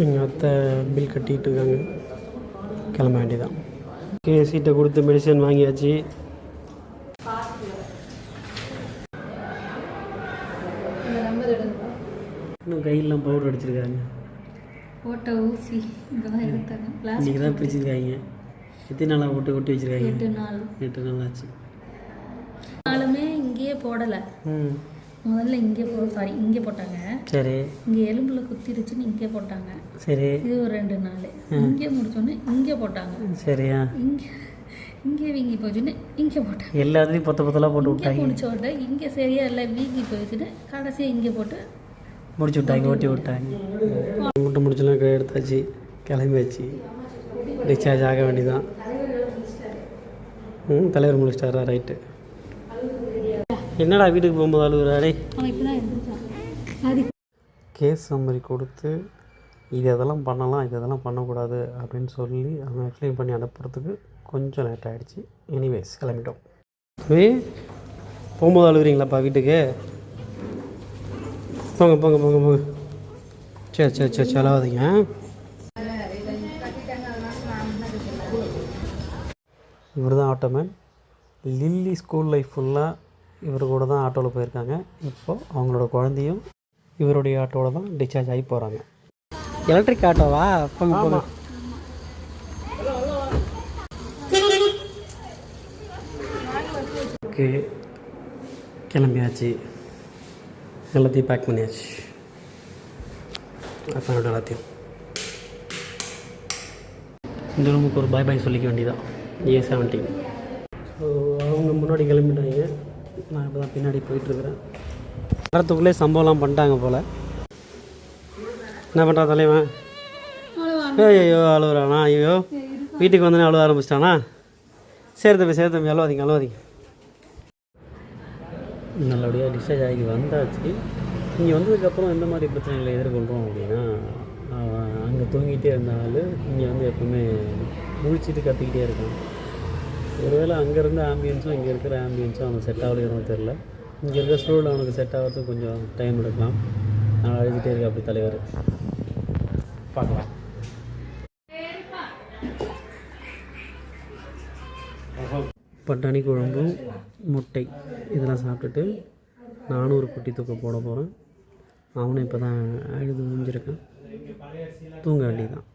எங்கள் அத்தை பில் கட்டிகிட்டு இருக்காங்க, கிளம்ப வேண்டியதான். ஓகே, சீட்டை கொடுத்து மெடிசன் வாங்கியாச்சு. இன்னும் கையெல்லாம் பவுடர் அடிச்சிருக்காங்க, போட்ட ஊசி இங்கே தான் எடுத்தாங்க. இன்றைக்கி தான் பிரிச்சிருக்காங்க. எத்தனை நாளாக போட்டு ஒட்டி வச்சுருக்காங்க? 8 நாள் ஆச்சு. நாளுமே இங்கேயே போடலை. முதல்ல இங்கே இங்கே போட்டாங்க. சரி. இங்கே எலும்பில் குத்திடுச்சுன்னு இங்கே போட்டாங்க. சரி. இது ஒரு 2 நாள். இங்கே முடிச்சோன்னே இங்கே போட்டாங்க. சரியா? இங்கே வீங்கி போச்சுன்னு இங்கே போட்டாங்க. எல்லாத்துலேயும் பொத்தலாக போட்டு விட்டாங்க. முடிச்ச உடனே இங்கே சரியா இல்லை, வீங்கி போயிடுச்சுன்னு கடைசியாக இங்கே போட்டு முடிச்சு விட்டாங்க, ஓட்டி விட்டாங்க. முட்டை முடிச்செல்லாம் கை எடுத்தாச்சு, கிளம்பியாச்சு. டிஸ்சார்ஜ் ஆக வேண்டியதான். தலைவர் முடிச்சிட்டாரா? ரைட்டு. என்னடா வீட்டுக்கு போகும்போது அழுகுறாடே? கேஸ் சம்மரி கொடுத்து இதெல்லாம் பண்ணலாம், இதெல்லாம் பண்ணக்கூடாது அப்படின்னு சொல்லி அவங்க எக்ஸ்பிளைன் பண்ணி அனுப்புறதுக்கு கொஞ்சம் லேட் ஆகிடுச்சு. எனிவேஸ் கிளம்பிட்டோம். போகும்போது அழுகுறீங்களாப்பா வீட்டுக்கு? போங்க போங்க போங்க போங்க. சரி சரி சரி, செலவாதீங்க. இவர் தான் ஆட்டோமேன். லில்லி ஸ்கூல் லைஃப் ஃபுல்லாக இவர் கூட தான் ஆட்டோவில் போயிருக்காங்க. இப்போது அவங்களோட குழந்தையும் இவருடைய ஆட்டோவில் தான் டிஸ்சார்ஜ் ஆகி போகிறாங்க. எலக்ட்ரிக் ஆட்டோவா? போங்க போங்க. ஓகே, கிளம்பியாச்சு. எல்லாத்தையும் பேக் பண்ணியாச்சு. அப்போ எல்லாத்தையும் இந்த ரூமுக்கு ஒரு பாய் சொல்லிக்க வேண்டியதான். A17. ஸோ அவங்க முன்னாடி கிளம்பிட்டாங்க, நான் இப்போ தான் பின்னாடி போயிட்டுருக்குறேன். வரத்துக்குள்ளே சம்பவம்லாம் பண்ணிட்டாங்க போல். என்ன பண்ணுறா தலைவன்? ஐயோ அழுகுறானா? ஐயோ வீட்டுக்கு வந்தோடனே அழுவ ஆரம்பிச்சிட்டானா? சரி தம்பி அழுவாதீங்க. நல்லபடியாக டிஸ்சார்ஜ் ஆகி வந்தாச்சு. இங்கே வந்ததுக்கப்புறம் எந்த மாதிரி பிரச்சனைகளை எதிர்கொள்கிறோம் அப்படின்னா, அங்கே தூங்கிட்டே இருந்தாலும் இங்கே எப்பவுமே முழிச்சிட்டு கற்றுக்கிட்டே இருக்கான். ஒருவேளை அங்கே இருந்த ஆம்பியன்ஸும் இங்கே இருக்கிற ஆம்பியன்ஸும் அவனுக்கு செட் ஆகலைன்னு தெரில. இங்கே இருக்கிற சூழல் அவனுக்கு செட் ஆகிறதுக்கு கொஞ்சம் டைம் எடுக்கலாம். நான் அழுதுகிட்டே இருக்கேன் அப்படி தலைவர். பார்க்கலாம். பட்டாணி குழம்பு, முட்டை இதெல்லாம் சாப்பிட்டுட்டு நானும் ஒரு குட்டி தூக்கம் போட போகிறேன். அவனும் இப்போ தான் அழுது முடிஞ்சிருக்கான். தூங்க வேண்டியதான்.